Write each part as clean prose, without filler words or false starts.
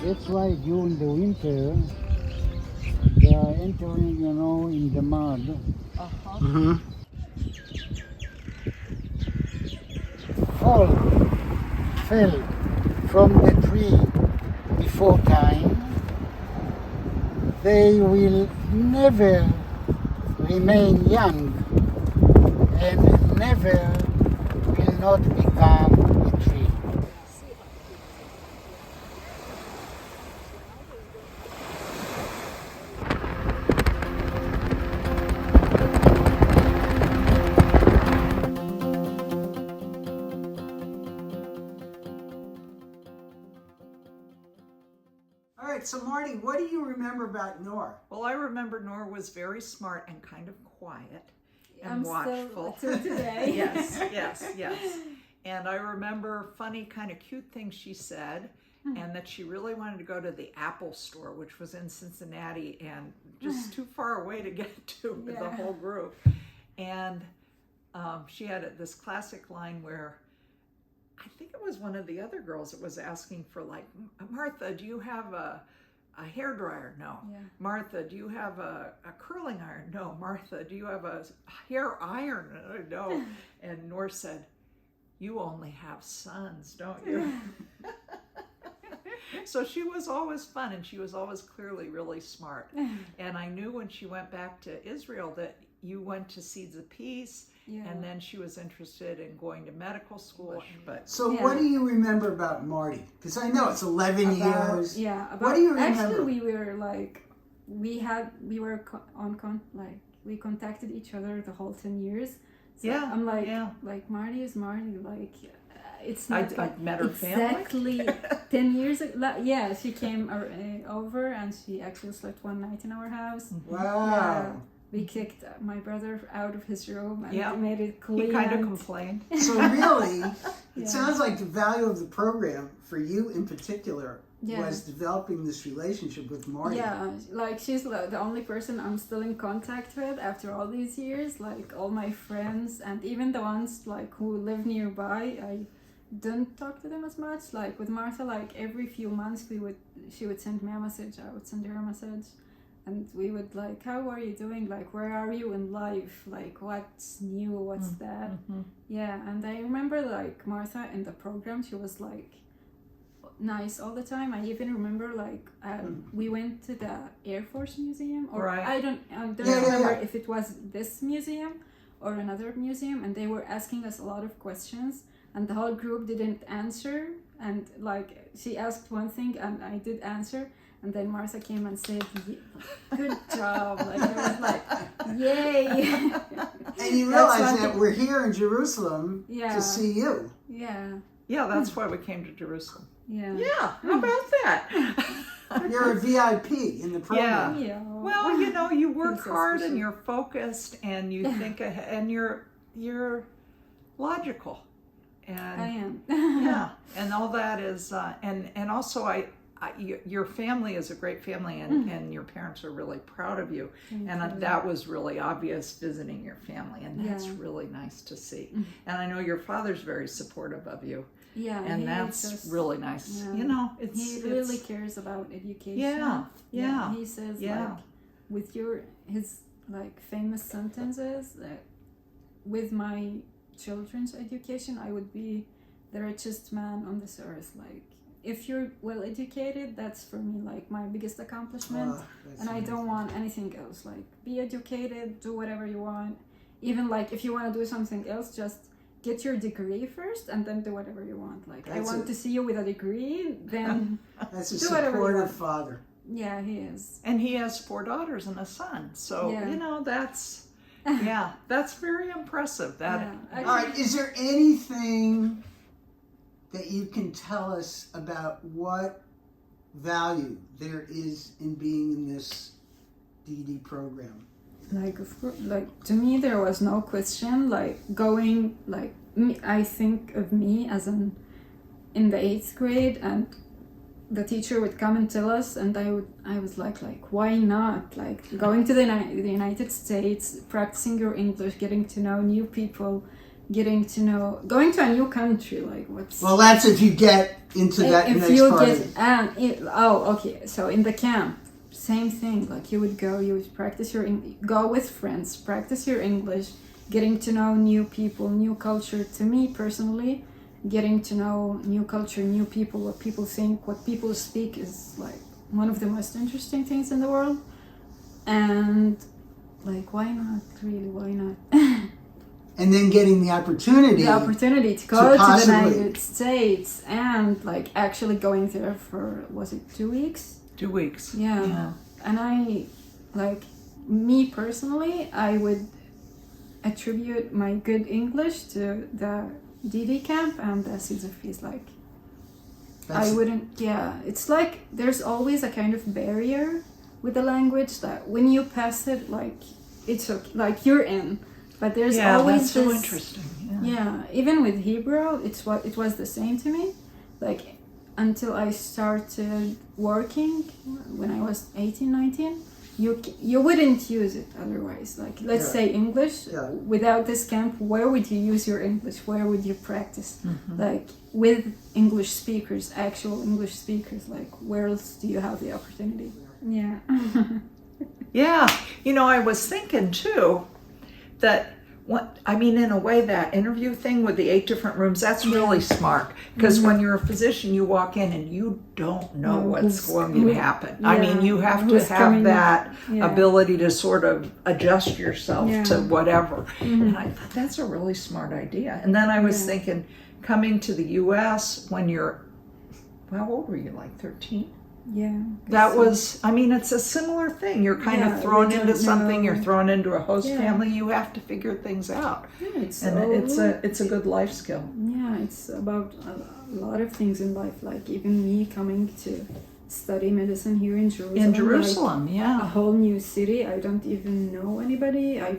That's why during the winter, they are entering, in the mud. Uh-huh. Mm-hmm. All fell from the tree before time. They will never remain young and never will not become a tree. All right, so Marty, what do you remember about Nor? Well, I remember Nora was very smart and kind of quiet and I'm watchful. still today. Yes. And I remember funny, kind of cute things she said, and that she really wanted to go to the Apple store, which was in Cincinnati and just too far away to get to with the whole group. And she had this classic line where I think it was one of the other girls that was asking for, like, Martha, do you have a hair dryer? No. Yeah. Martha, do you have a curling iron? No. Martha, do you have a hair iron? No. And Nor said, you only have sons, don't you? So she was always fun, and she was always clearly really smart. And I knew when she went back to Israel that you went to Seeds of Peace, and then she was interested in going to medical school. But So what do you remember about Marty? Because I know it's 11 years. Yeah. What do you remember? Actually, we were like, we contacted each other the whole 10 years. So I'm like Marty is Marty. Like, it's not I met her family. exactly 10 years ago. Yeah, she came over and she actually slept one night in our house. Wow. Yeah. We kicked my brother out of his room and made it clean. He kind of complained. So really, it sounds like the value of the program for you in particular was developing this relationship with Marty. Yeah, like she's the only person I'm still in contact with after all these years. Like all my friends and even the ones like who live nearby, I don't talk to them as much. Like with Martha, like every few months she would send me a message, I would send her a message. And we would like, how are you doing? Like, where are you in life? Like, what's new? What's that? Yeah, and I remember like Martha in the program, she was like nice all the time. I even remember like we went to the Air Force Museum, or I don't remember if it was this museum or another museum, and they were asking us a lot of questions, and the whole group didn't answer. And like she asked one thing, and I did answer. And then Martha came and said, good job. Like, I was like, yay. And you realize that we're here in Jerusalem to see you. Yeah. Yeah, that's why we came to Jerusalem. Yeah. Yeah, how about that? You're a VIP in the program. Yeah. Well, you work hard and you're focused and you think ahead and you're logical. And I am. Yeah, and all that is, and also your family is a great family, and your parents are really proud of you. That was really obvious visiting your family, and that's really nice to see. And I know your father's very supportive of you. Yeah, and that's really nice. Yeah. He really cares about education. Yeah. He says like with his like famous sentences that with my children's education, I would be the richest man on this earth. Like, if you're well educated, that's for me like my biggest accomplishment. And I don't want anything else. Like, be educated, do whatever you want. Even like if you want to do something else, just get your degree first and then do whatever you want. Like, I want to see you with a degrry, then that's a do whatever you supportive want. father. Yeah, he is. And he has 4 daughters and a son. So, that's very impressive. All right, is there anything that you can tell us about what value there is in being in this DD program? Like, of course, like to me, there was no question. Like going, like me, I think of me as in the 8th grade, and the teacher would come and tell us, and I was like, why not? Like going to the United States, practicing your English, getting to know new people, getting to know, going to a new country, like what's. Well, that's if you get into that if next you part. get okay. So in the camp, same thing. Like you would go, you would practice go with friends, practice your English, getting to know new people, new culture. To me personally, getting to know new culture, new people, what people think, what people speak is like one of the most interesting things in the world. And like, why not? Really, why not? And then getting the opportunity. To go to the possibly- United States and like actually going there for, was it 2 weeks? 2 weeks. Yeah. And I, like, me personally, I would attribute my good English to the DD camp and the Seeds of Peace. Like, That's- I wouldn't, it's like there's always a kind of barrier with the language that when you pass it, like, it's okay, like you're in. But there's always that's so this, interesting. yeah, even with Hebrew, it was the same to me. Like, until I started working when I was 18, 19, you wouldn't use it otherwise. Like, let's Yeah. say English, Yeah. without this camp, where would you use your English? Where would you practice? Like, with English speakers, actual English speakers, like, where else do you have the opportunity? Yeah. Yeah, you know, I was thinking too that in a way, that interview thing with the 8 different rooms, that's really smart. Because when you're a physician, you walk in and you don't know what's going to happen. I mean, you have to who's have coming- that yeah. ability to sort of adjust yourself Yeah. to whatever. And I thought that's a really smart idea. And then I was thinking, coming to the U.S. when you're, how old were you, like 13? Yeah. That was, I mean, it's a similar thing. You're kind Yeah, of thrown you into don't something. know. You're thrown into a host Yeah. family. You have to figure things out, Yeah, it's and it's a good life skill. Yeah, it's about a lot of things in life. Like even me coming to study medicine here in Jerusalem. In Jerusalem, like, yeah, a whole new city. I don't even know anybody. I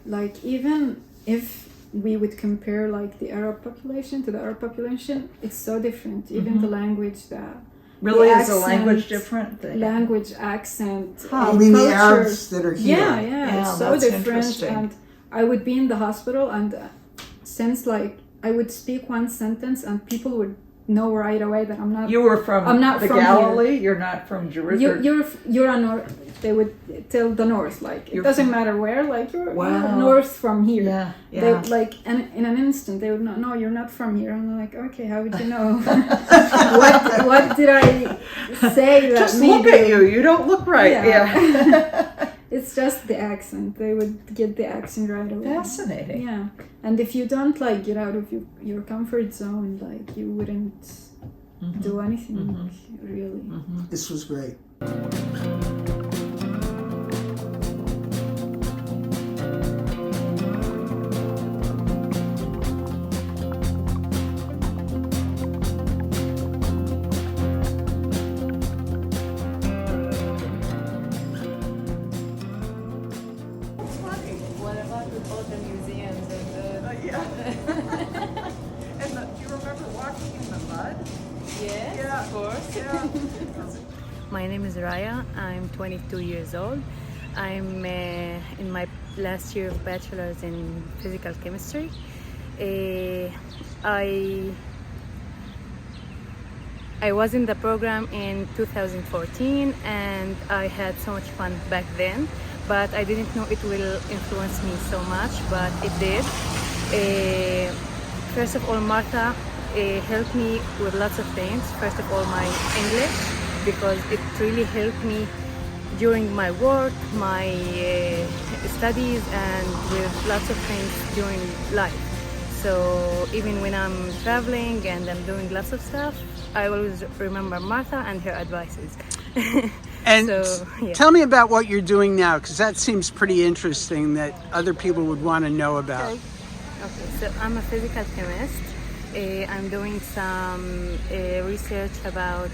like, even if we would compare like the Arab population to the Arab population, it's so different. Even the language, really the is a language accent, different thing. language, accent, I mean, the culture. Arabs that are here. Yeah, it's so that's different. interesting. And I would be in the hospital, and since like I would speak one sentence, and people would know right away that I'm not. You were from I'm not the from Galilee. You're not from Jerusalem. You're a north. They would tell the north, like it You're doesn't from- matter where, like you're Wow. north from here. Yeah, yeah. They like, and in an instant they would not. No, you're not from here. I'm like, okay, how would you know? what did I say that Just made look at you. You don't look right. Yeah. It's just the accent. They would get the accent right away. Fascinating. Yeah, and if you don't like get out of your comfort zone, like you wouldn't do anything really. This was great. What about with all the museums and And do you remember walking in the mud? yes, Yeah. of course. Yeah. My name is Raya. I'm 22 years old. I'm in my last year of bachelor's in physical chemistry. I was in the program in 2014 and I had so much fun back then, but I didn't know it will influence me so much, but it did. First of all, Martha helped me with lots of things. First of all, my English, because it really helped me during my work, my studies, and with lots of things during life. So even when I'm traveling and I'm doing lots of stuff, I always remember Martha and her advices. And So, yeah. tell me about what you're doing now, because that seems pretty interesting that other people would want to know about. Okay, so I'm a physical chemist. I'm doing some research about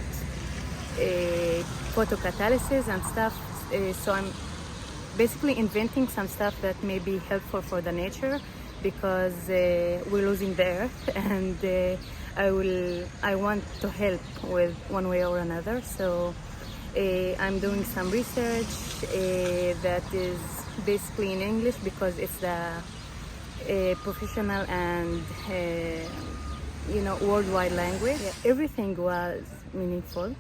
photocatalysis and stuff. So I'm basically inventing some stuff that may be helpful for the nature, because we're losing the earth, and I want to help with one way or another. So I'm doing some research that is basically in English, because it's the professional and worldwide language. Yeah, everything was meaningful.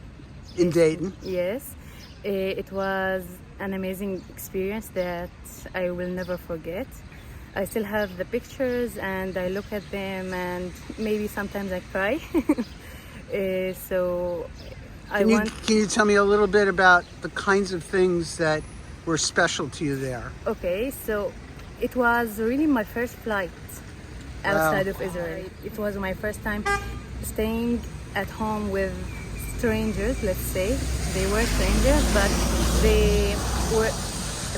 In Dayton? Yes, it was an amazing experience that I will never forget. I still have the pictures and I look at them and maybe sometimes I cry. So Can you tell me a little bit about the kinds of things that were special to you there? Okay, so it was really my first flight outside of Israel. It was my first time staying at home with strangers, let's say. They were strangers, but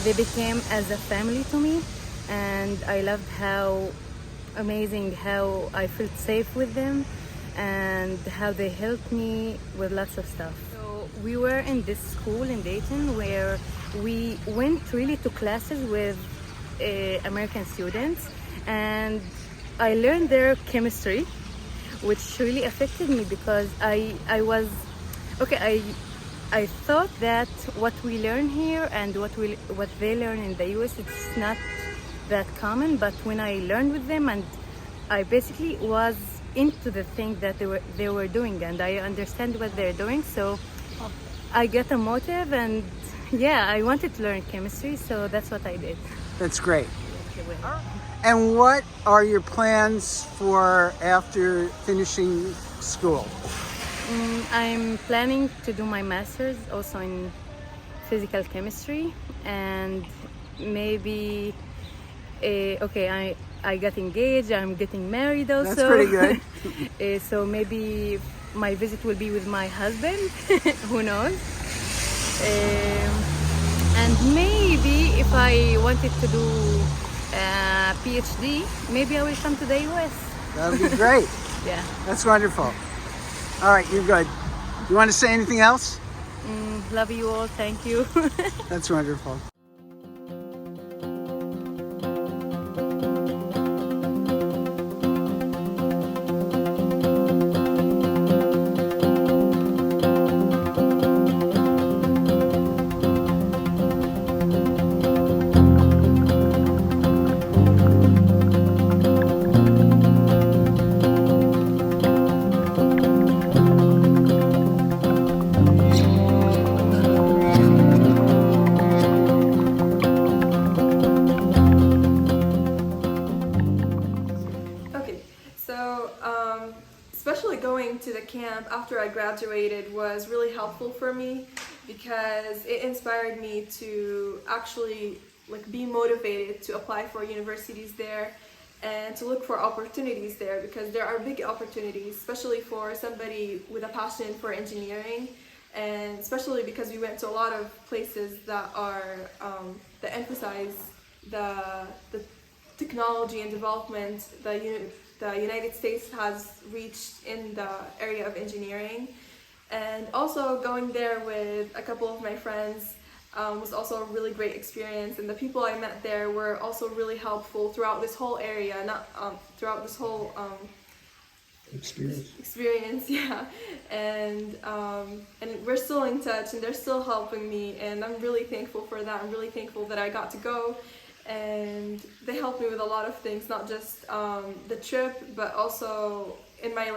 they became as a family to me, and I loved how amazing how I felt safe with them and how they helped me with lots of stuff. So we were in this school in Dayton where we went really to classes with American students, and I learned their chemistry, which really affected me because I thought that what we learn here and what they learn in the US, it's not that common, but when I learned with them and I basically was into the thing that they were doing and I understand what they're doing, so I got a motive, and yeah, I wanted to learn chemistry, so that's what I did. That's great. And what are your plans for after finishing school? I'm planning to do my master's also in physical chemistry, and maybe I got engaged, I'm getting married also. That's pretty good. So maybe my visit will be with my husband, who knows. And maybe if I wanted to do a PhD, maybe I will come to the US. That would be great. Yeah. That's wonderful. All right, you're good. You want to say anything else? Love you all, thank you. That's wonderful. Especially going to the camp after I graduated was really helpful for me because it inspired me to actually be motivated to apply for universities there and to look for opportunities there, because there are big opportunities, especially for somebody with a passion for engineering, and especially because we went to a lot of places that that emphasize the technology and development that the United States has reached in the area of engineering. And also going there with a couple of my friends was also a really great experience, and the people I met there were also really helpful throughout this whole area, throughout this whole experience, yeah. And we're still in touch, and they're still helping me, and I'm really thankful for that. I'm really thankful that I got to go, and they helped me with a lot of things, not just the trip, but also in my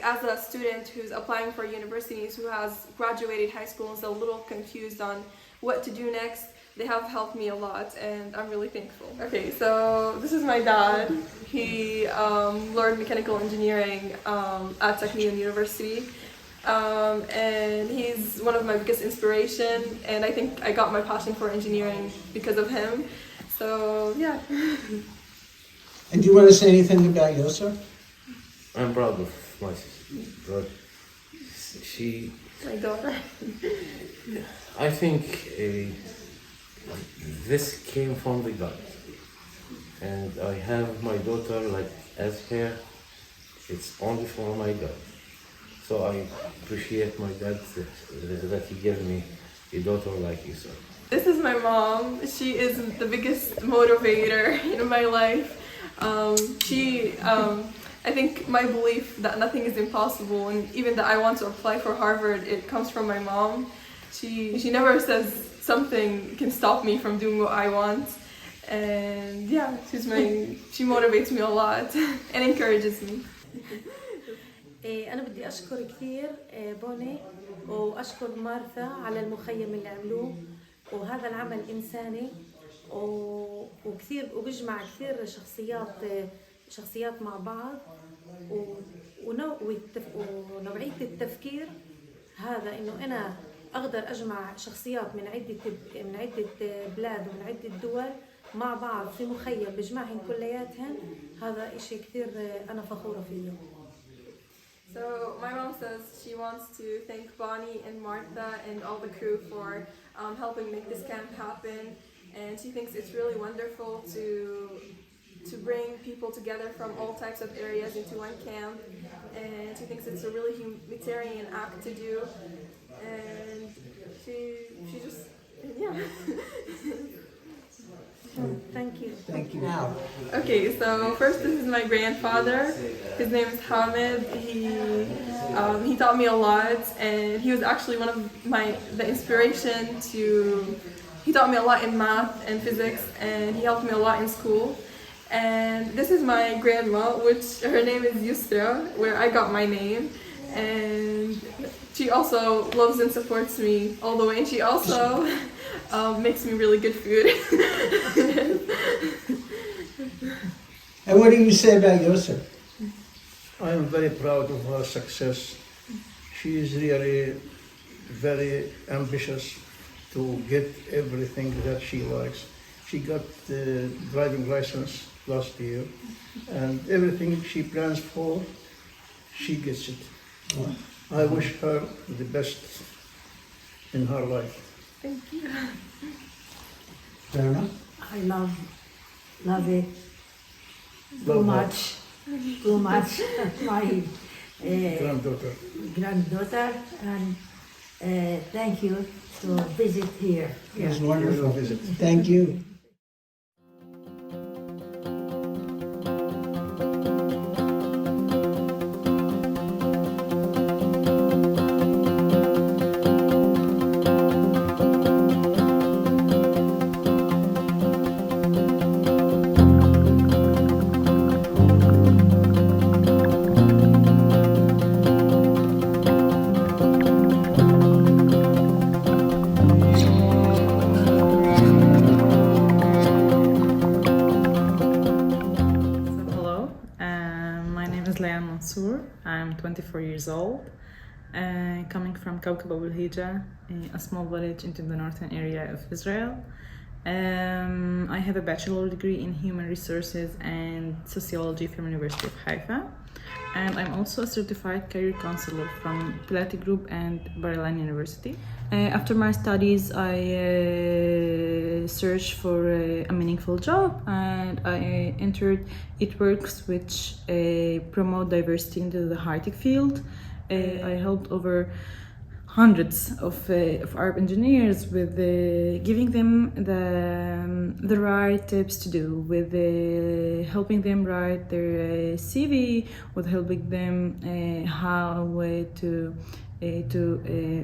as a student who's applying for universities, who has graduated high school and is a little confused on what to do next. They have helped me a lot, and I'm really thankful. Okay, so this is my dad. He learned mechanical engineering at Technion University. And he's one of my biggest inspiration, and I think I got my passion for engineering because of him. So yeah. And do you want to say anything about Yosef? I'm proud of my daughter. My daughter. I think this came from the God, and I have my daughter as her. It's only for my God. So I appreciate my dad that he gave me a daughter like Esau. This is my mom. She is the biggest motivator in my life. I think my belief that nothing is impossible, and even that I want to apply for Harvard, it comes from my mom. She never says something can stop me from doing what I want. And yeah, she motivates me a lot and encourages me. أنا بدي أشكر كثير بوني وأشكر مارثا على المخيم اللي عملوه، وهذا العمل إنساني وكثير وبيجمع كثير شخصيات مع بعض، ونوعية التفكير هذا إنه أنا أقدر أجمع شخصيات من عدة بلاد ومن عدة دول مع بعض في مخيم بجمعهم كلياتهم، هذا إشي كثير أنا فخورة فيه. So my mom says she wants to thank Bonnie and Martha and all the crew for helping make this camp happen, and she thinks it's really wonderful to bring people together from all types of areas into one camp, and she thinks it's a really humanitarian act to do, and she just Thank you. Thank you. Now, Okay, so first this is my grandfather. His name is Hamid. He taught me a lot, and he was actually one of the inspiration to. He taught me a lot in math and physics, and he helped me a lot in school. And this is my grandma, which her name is Yusra, where I got my name, and she also loves and supports me all the way, and she also makes me really good food. and what do you say about Yosef? I am very proud of her success. She is really very ambitious to get everything that she likes. She got the driving license last year, and everything she plans for, she gets it. I wish her the best in her life. Thank you. Fair enough. I love it Love too much. My Granddaughter. granddaughter, and thank you to visit here. It was wonderful. Thank you. I'm 24 years old, coming from Kawkab English, a small village into the northern area of Israel. I have a bachelor degree in human resources and sociology from University of Haifa, and I'm also a certified career counselor from Pilati Group and Bar-Ilan University. After my studies, I searched for a meaningful job, and I entered It Works, which promote diversity into the high-tech field. I helped over hundreds of Arab engineers with giving them the right tips to do, with helping them write their CV, with helping them how to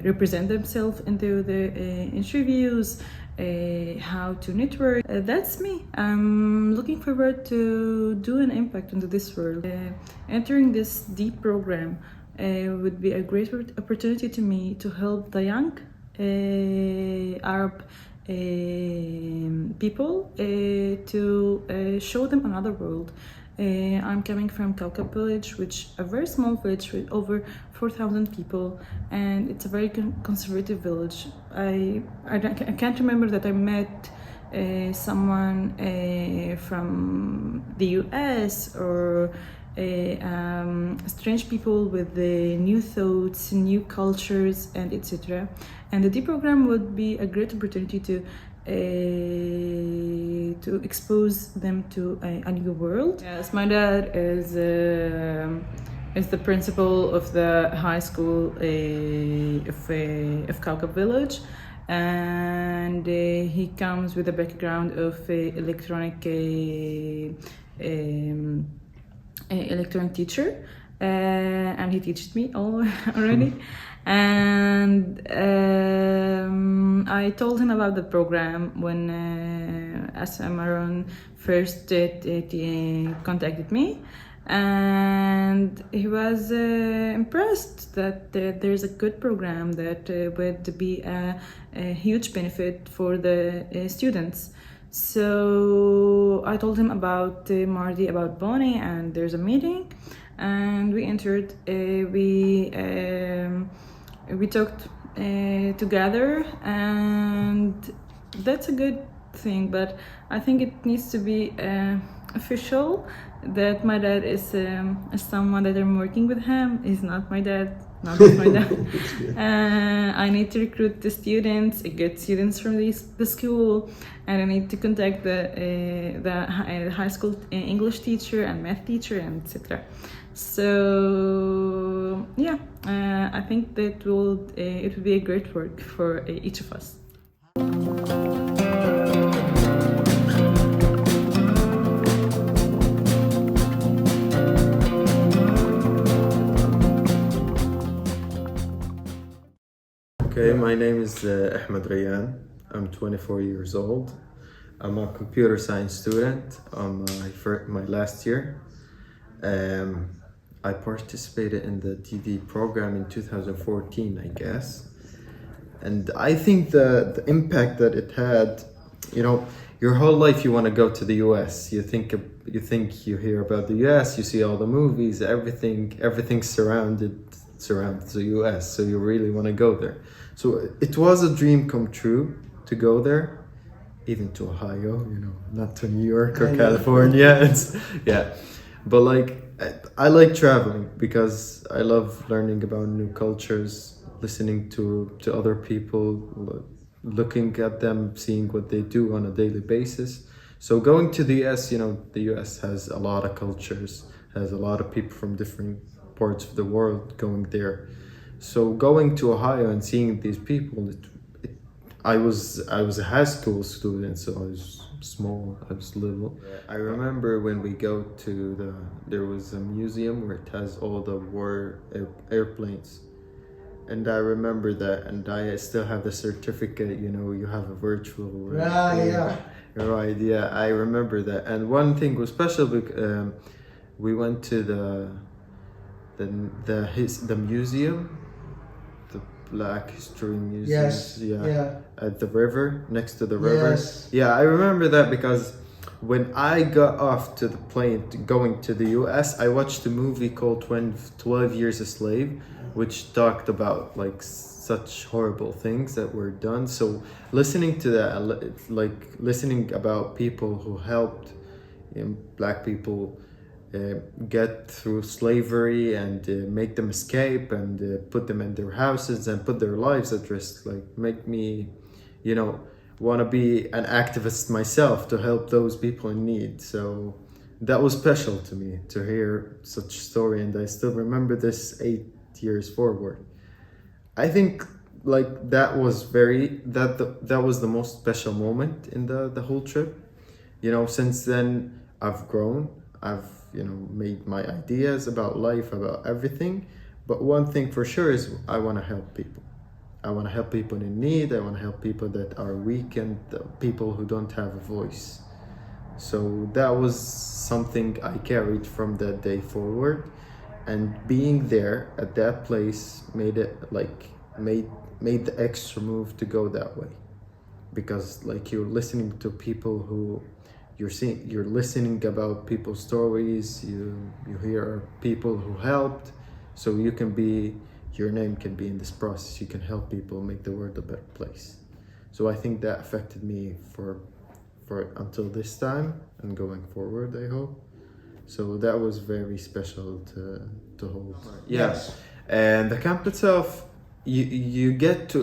represent themselves into the interviews, how to network. That's me. I'm looking forward to do an impact into this world. Entering this deep program would be a great opportunity to me to help the young Arab people to show them another world. I'm coming from Kawkab village, which a very small village with over 4,000 people, and it's a very conservative village. I can't remember that I met someone from the US or strange people with new thoughts, new cultures, and etc. And the D program would be a great opportunity to expose them to a new world. Yes, my dad is the principal of the high school of Kawkab village, and he comes with a background of electronic teacher. and he teaches me all already. And I told him about the program when Maron first contacted me, and he was impressed that there's a good program that would be a huge benefit for the students. So I told him about Marti, about Bonnie, and there's a meeting, and we entered. We talked together, and that's a good thing. But I think it needs to be official that my dad is someone that I'm working with him. He's not my dad. Not just my dad. I need to recruit the students, get students from the school, and I need to contact the high school English teacher and math teacher, and etc. So yeah, I think that it will be a great work for each of us. Okay, my name is Ahmed Rayan. I'm 24 years old. I'm a computer science student on my last year. I participated in the DD program in 2014, I guess. And I think the impact that it had, you know, your whole life you want to go to the US. You think you hear about the US, you see all the movies, everything surrounds the US, so you really want to go there. So it was a dream come true to go there, even to Ohio, you know, not to New York or California. But like, I like traveling because I love learning about new cultures, listening to other people, looking at them, seeing what they do on a daily basis. So going to the US, you know, the US has a lot of cultures, has a lot of people from different parts of the world going there. So going to Ohio and seeing these people, I was a high school student, so I was small, I was little. I remember when we go to there was a museum where it has all the war airplanes. And I remember that, and I still have the certificate, you know, you have a virtual. Yeah. Right, yeah, I remember that. And one thing was special, we went to the museum, the Black History Museum. Yes. Yeah. At the river, next to the river. Yes. Yeah, I remember that because when I got off to the plane going to the US, I watched a movie called 12 Years a Slave, which talked about like such horrible things that were done. So listening to that, like listening about people who helped Black people get through slavery and make them escape and put them in their houses and put their lives at risk, like make me, you know, want to be an activist myself to help those people in need. So that was special to me to hear such story, and I still remember this 8 years forward. I think like that was that was the most special moment in the whole trip. You know, since then I've grown, I've, you know, made my ideas about life, about everything. But one thing for sure is I want to help people. I want to help people in need. I want to help people that are weak and people who don't have a voice. So that was something I carried from that day forward. And being there at that place made the extra move to go that way. Because like you're listening to people who you're listening about people's stories, you hear people who helped, so your name can be in this process. You can help people make the world a better place. So I think that affected me for until this time and going forward, I hope. So that was very special to hold. Yes. And the camp itself, you get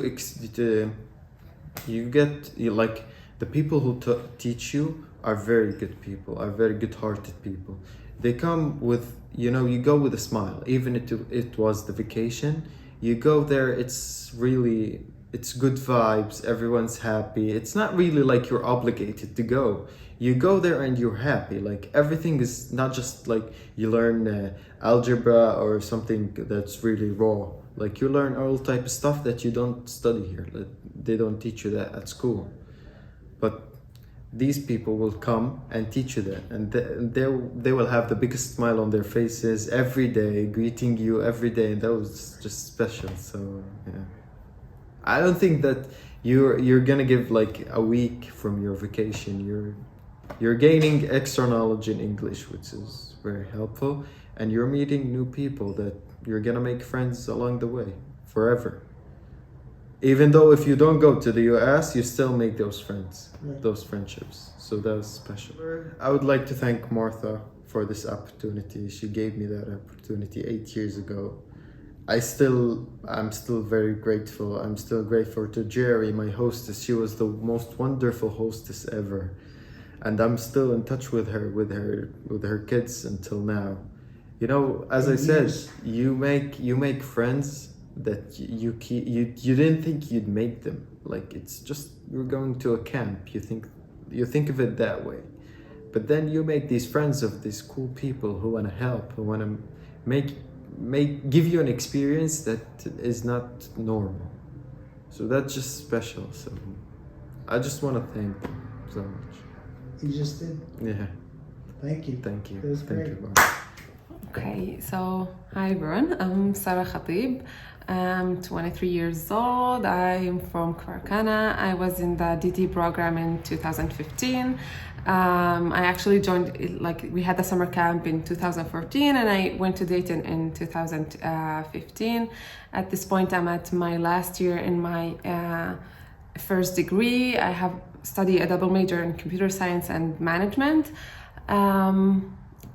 like the people who teach you are very good people, are very good-hearted people. They come with, you know, you go with a smile. Even if it was the vacation, you go there, it's good vibes, everyone's happy. It's not really like you're obligated to go. you go there and you're happy. Like everything is not just like you learn algebra or something that's really raw. Like you learn all type of stuff that you don't study here. Like, they don't teach you that at school. But these people will come and teach you that, and they will have the biggest smile on their faces every day, greeting you every day, and that was just special. So yeah, I don't think that you're gonna give like a week from your vacation. You're gaining extra knowledge in English, which is very helpful, and you're meeting new people that you're gonna make friends along the way forever. Even though if you don't go to the US, you still make those friends, those friendships. So that was special. I would like to thank Martha for this opportunity. She gave me that opportunity 8 years ago. I'm still very grateful. I'm still grateful to Jerry, my hostess. She was the most wonderful hostess ever. And I'm still in touch with her kids until now. You know, as I said, you make friends that you didn't think you'd make them. Like it's just you're going to a camp. You think of it that way, but then you make these friends of these cool people who want to help, who want to give you an experience that is not normal. So that's just special. So I just want to thank them so much. You just did. Yeah. Thank you. Thank you. It was Thank great. you, Bob. Okay, so hi everyone, I'm Sarah Khatib. I'm 23 years old. I'm from Kwarkana. I was in the DT program in 2015. I actually joined, we had the summer camp in 2014 and I went to Dayton in 2015. At this point, I'm at my last year in my first degree. I have studied a double major in computer science and management.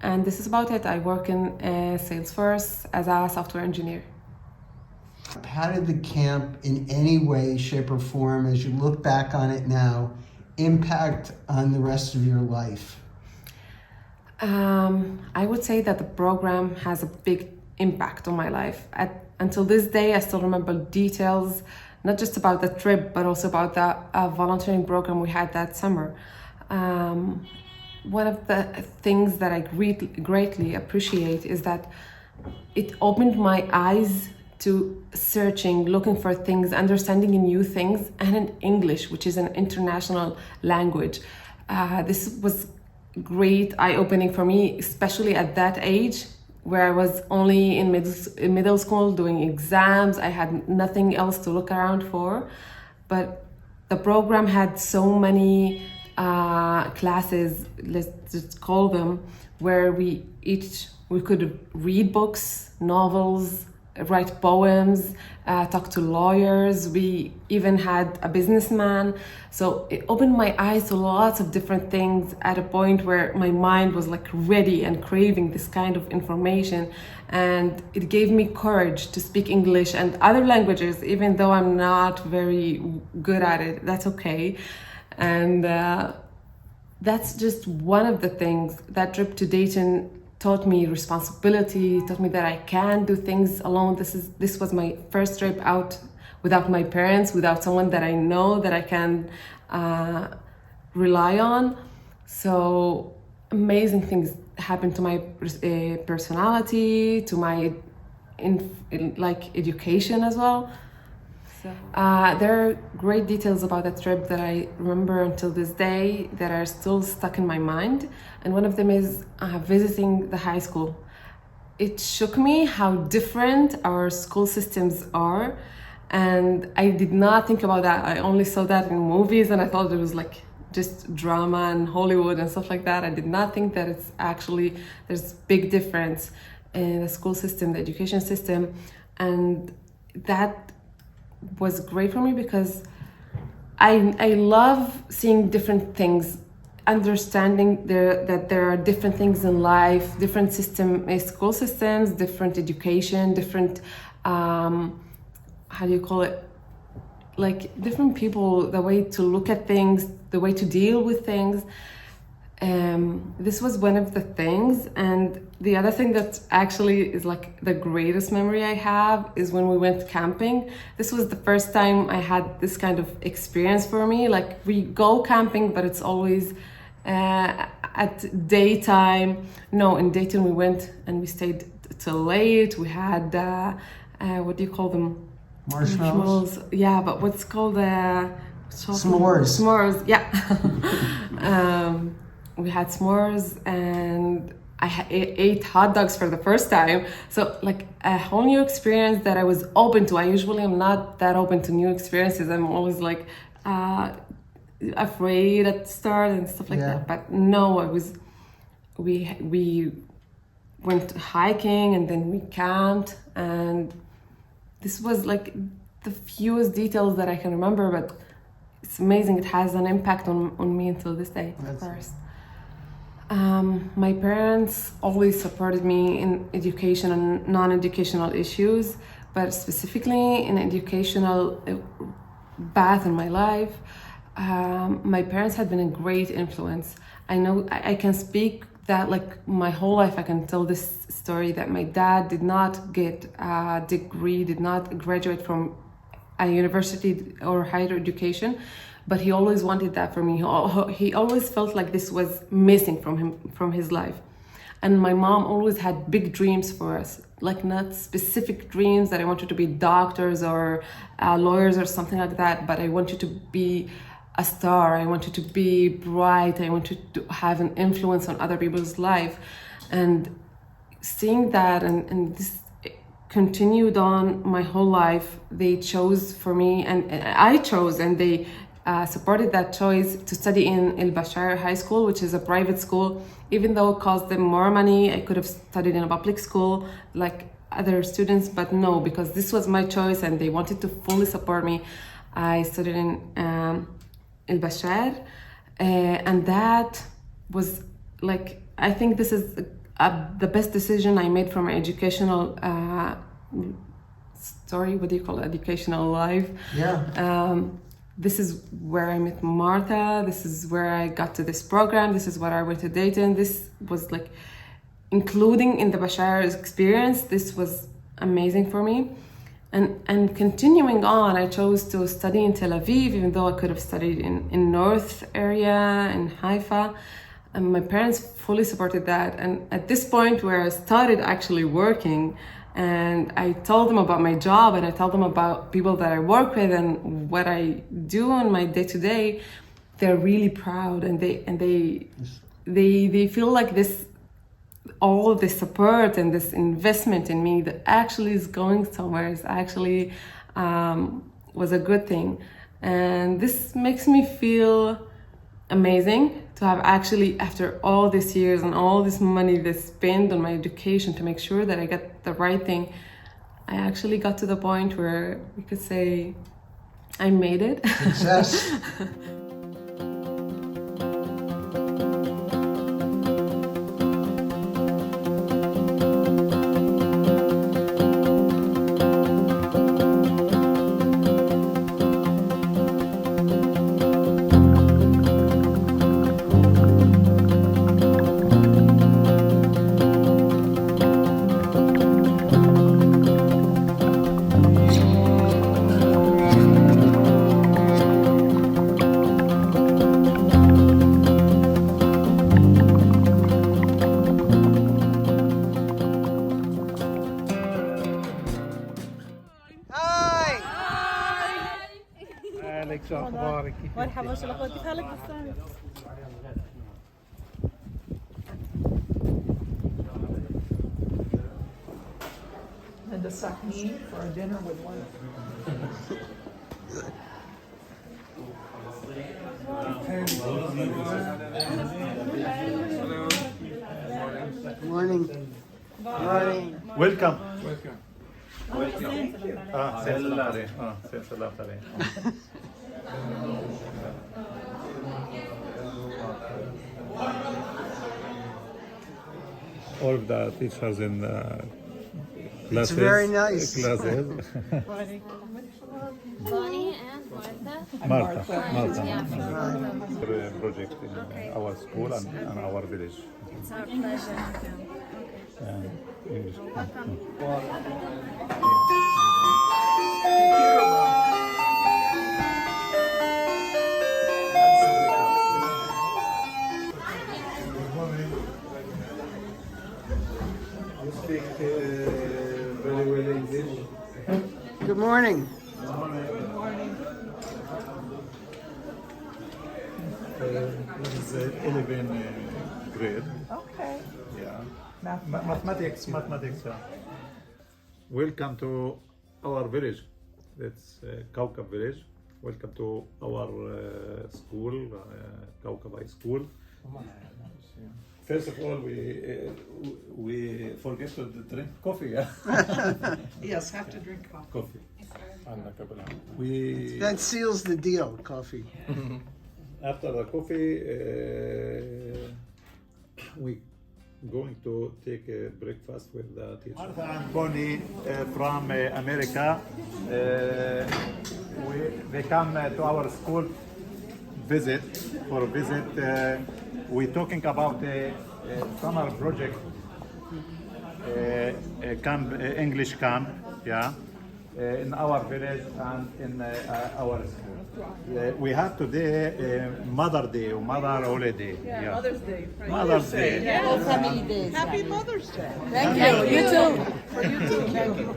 And this is about it. I work in Salesforce as a software engineer. How did the camp in any way, shape, or form, as you look back on it now, impact on the rest of your life? I would say that the program has a big impact on my life. Until this day, I still remember details, not just about the trip, but also about the volunteering program we had that summer. One of the things that I greatly appreciate is that it opened my eyes to searching, looking for things, understanding new things, and in English, which is an international language. This was great eye-opening for me, especially at that age, where I was only in middle school doing exams. I had nothing else to look around for. But the program had so many classes, let's just call them, where we could read books, novels, write poems, talk to lawyers. We even had a businessman. So it opened my eyes to lots of different things at a point where my mind was like ready and craving this kind of information. And it gave me courage to speak English and other languages, even though I'm not very good at it. That's okay. And that's just one of the things. That trip to Dayton taught me responsibility, taught me that I can do things alone. This was my first trip out without my parents, without someone that I know that I can rely on. So amazing things happened to my personality, to my education as well. There are great details about that trip that I remember until this day that are still stuck in my mind. And one of them is visiting the high school. It shook me how different our school systems are. And I did not think about that. I only saw that in movies and I thought it was like just drama and Hollywood and stuff like that. I did not think that it's actually, there's big difference in the school system, the education system. And that was great for me because I love seeing different things, understanding that there are different things in life, different school systems, different education, different, how do you call it? Like different people, the way to look at things, the way to deal with things. This was one of the things. And the other thing that actually is like the greatest memory I have is when we went camping. This was the first time I had this kind of experience for me. Like we go camping, but it's always At daytime, no, in Dayton we went and we stayed till late. We had what do you call them? Marshmallows. Yeah, but what's called S'mores. S'mores, yeah. We had s'mores and I ate hot dogs for the first time. So like a whole new experience that I was open to. I usually am not that open to new experiences. I'm always like afraid at the start and stuff like that. But no, we went hiking and then we camped, and this was like the fewest details that I can remember, but it's amazing. It has an impact on me until this day, of course. My parents always supported me in education and non-educational issues, but specifically in educational path in my life. My parents had been a great influence. I know I can speak that like my whole life I can tell this story that my dad did not get a degree, did not graduate from a university or higher education, but he always wanted that for me. He always felt like this was missing from his life. And my mom always had big dreams for us, like not specific dreams that I wanted to be doctors or lawyers or something like that, but I wanted to be a star. I wanted to be bright. I wanted to have an influence on other people's life. And seeing that and this continued on my whole life. They chose for me and I chose, and they supported that choice to study in El Bashar High School, which is a private school. Even though it cost them more money, I could have studied in a public school like other students, but no, because this was my choice and they wanted to fully support me. I studied in El Bashar, and that was like, I think this is the best decision I made for my educational story. What do you call it? Educational life. Yeah. This is where I met Marta. This is where I got to this program. This is where I went to Dayton. This was like, including in the Bashar's experience, this was amazing for me. And continuing on, I chose to study in Tel Aviv, even though I could have studied in North area, in Haifa. And my parents fully supported that. And at this point where I started actually working, and I told them about my job, and I told them about people that I work with and what I do on my day-to-day, they're really proud, and they feel like this, all of this support and this investment in me that actually is going somewhere, is actually was a good thing. And this makes me feel amazing to have actually, after all these years and all this money they spent on my education to make sure that I get the right thing, I actually got to the point where we could say I made it. Success. مرحبا، شو الاخبار؟ كيف حالك بسام؟ And a sahni for a dinner with one. Good morning. Morning. Welcome. Welcome. All of the teachers in classes. It's very nice. Classes. Bonnie and Martha. Martha. Project in our school and our village. It's our pleasure. English. You speak very well English. Good morning. This is 11 grade. Okay. Yeah. Mathematics. Yeah. Welcome to our village. That's Kawkab village. Welcome to our school, Kawkab High School. First of all, we forget to drink coffee. Yeah? Yes, have to drink coffee. That seals the deal, coffee. After the coffee, we going to take a breakfast with the teacher. Martha and Bonnie from America. They come to our school visit. We're talking about a summer project, camp, English camp, yeah, in our village and in our school. We have today Mother Day or Mother Holiday. Yeah, Mother's Day. Right? Mother's Day. Yeah. All family days. Happy Mother's Day. Thank you. You too. For you too. Thank you.